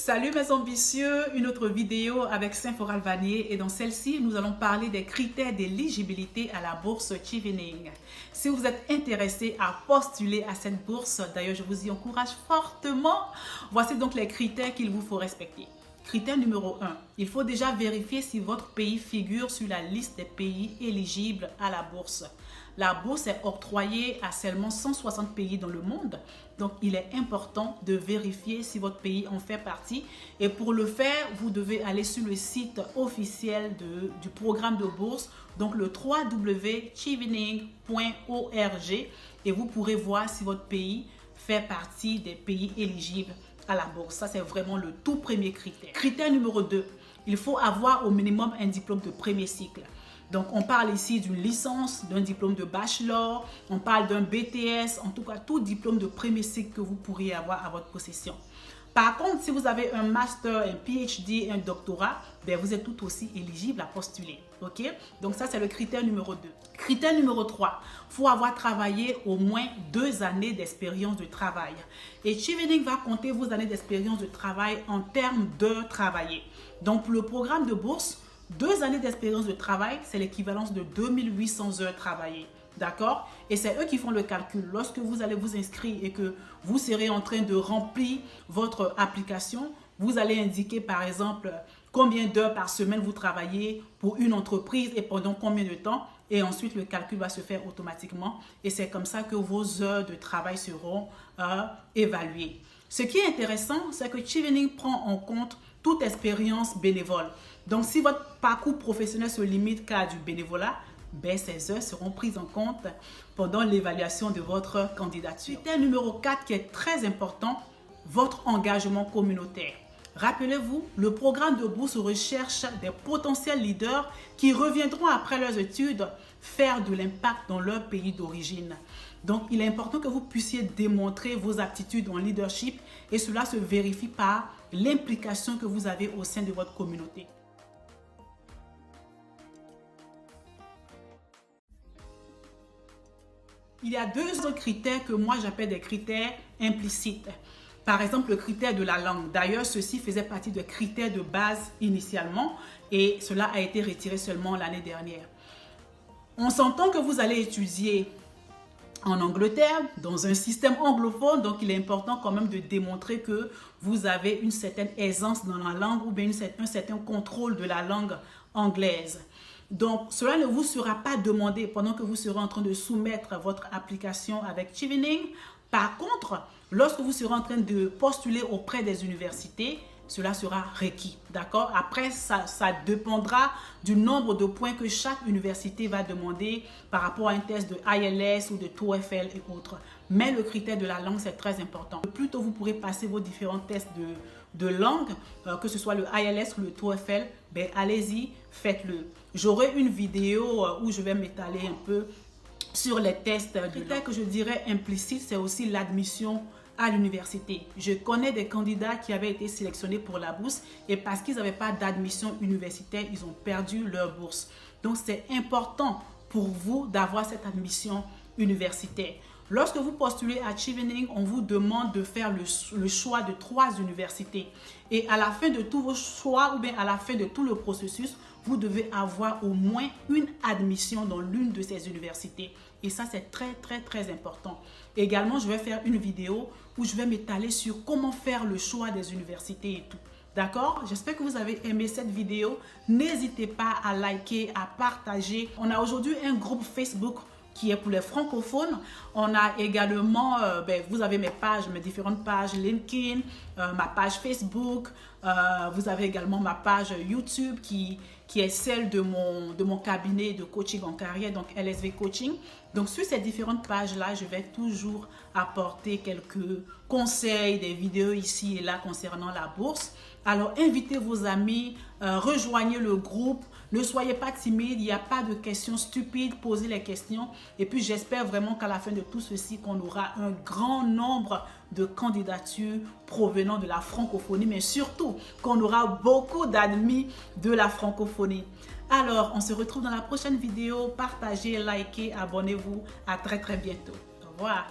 Salut mes ambitieux, une autre vidéo avec Saint-Foral Vanier et dans celle-ci, nous allons parler des critères d'éligibilité à la bourse Chevening. Si vous êtes intéressé à postuler à cette bourse, d'ailleurs je vous y encourage fortement, voici donc les critères qu'il vous faut respecter. Critère numéro 1, il faut déjà vérifier si votre pays figure sur la liste des pays éligibles à la bourse. La bourse est octroyée à seulement 160 pays dans le monde, donc il est important de vérifier si votre pays en fait partie. Et pour le faire, vous devez aller sur le site officiel du programme de bourse, donc le www.chevening.org, et vous pourrez voir si votre pays fait partie des pays éligibles à la bourse. Ça, c'est vraiment le tout premier critère. Critère numéro 2, il faut avoir au minimum un diplôme de premier cycle. Donc, on parle ici d'une licence, d'un diplôme de bachelor, on parle d'un BTS, en tout cas, tout diplôme de premier cycle que vous pourriez avoir à votre possession. Par contre, si vous avez un master, un PhD, un doctorat, ben vous êtes tout aussi éligible à postuler. Ok? Donc, ça, c'est le critère numéro 2. Critère numéro 3, il faut avoir travaillé au moins 2 années d'expérience de travail. Et Chevening va compter vos années d'expérience de travail en termes d'heures travaillées. Donc, pour le programme de bourse, 2 années d'expérience de travail, c'est l'équivalence de 2800 heures travaillées. D'accord? Et c'est eux qui font le calcul. Lorsque vous allez vous inscrire et que vous serez en train de remplir votre application, vous allez indiquer par exemple combien d'heures par semaine vous travaillez pour une entreprise et pendant combien de temps. Et ensuite, le calcul va se faire automatiquement. Et c'est comme ça que vos heures de travail seront évaluées. Ce qui est intéressant, c'est que Chevening prend en compte toute expérience bénévole. Donc, si votre parcours professionnel se limite qu'à du bénévolat, ben, ces heures seront prises en compte pendant l'évaluation de votre candidature. Critère numéro 4 qui est très important, votre engagement communautaire. Rappelez-vous, le programme de bourse recherche des potentiels leaders qui reviendront après leurs études faire de l'impact dans leur pays d'origine. Donc, il est important que vous puissiez démontrer vos aptitudes en leadership et cela se vérifie par l'implication que vous avez au sein de votre communauté. Il y a 2 autres critères que moi j'appelle des critères implicites. Par exemple, le critère de la langue. D'ailleurs, ceci faisait partie de critères de base initialement et cela a été retiré seulement l'année dernière. On s'entend que vous allez étudier en Angleterre, dans un système anglophone, donc il est important quand même de démontrer que vous avez une certaine aisance dans la langue ou bien un certain contrôle de la langue anglaise. Donc, cela ne vous sera pas demandé pendant que vous serez en train de soumettre votre application avec Chevening. Par contre, lorsque vous serez en train de postuler auprès des universités, cela sera requis, d'accord? Après, ça dépendra du nombre de points que chaque université va demander par rapport à un test de IELTS ou de TOEFL et autres. Mais le critère de la langue, c'est très important. Plus tôt vous pourrez passer vos différents tests de langue, que ce soit le IELTS ou le TOEFL, ben allez-y, faites-le. J'aurai une vidéo où je vais m'étaler un peu sur les tests. Le critère que je dirais implicite, c'est aussi l'admission à l'université. Je connais des candidats qui avaient été sélectionnés pour la bourse et parce qu'ils n'avaient pas d'admission universitaire, ils ont perdu leur bourse. Donc, c'est important pour vous d'avoir cette admission universitaire. Lorsque vous postulez à Chevening, on vous demande de faire le choix de 3 universités. Et à la fin de tous vos choix ou bien à la fin de tout le processus, vous devez avoir au moins une admission dans l'une de ces universités. Et ça, c'est très, très, très important. Également, je vais faire une vidéo où je vais m'étaler sur comment faire le choix des universités et tout. D'accord? J'espère que vous avez aimé cette vidéo. N'hésitez pas à liker, à partager. On a aujourd'hui un groupe Facebook qui est pour les francophones. On a également, vous avez mes pages, mes différentes pages LinkedIn, ma page Facebook. Vous avez également ma page YouTube qui est celle de mon cabinet de coaching en carrière, donc LSV Coaching. Donc, sur ces différentes pages-là, je vais toujours apporter quelques conseils, des vidéos ici et là concernant la bourse. Alors, invitez vos amis, rejoignez le groupe. Ne soyez pas timide, il n'y a pas de questions stupides, posez les questions. Et puis, j'espère vraiment qu'à la fin de tout ceci, qu'on aura un grand nombre de candidatures provenant de la francophonie, mais surtout qu'on aura beaucoup d'admis de la francophonie. Alors, on se retrouve dans la prochaine vidéo. Partagez, likez, abonnez-vous. À très, très bientôt. Au revoir.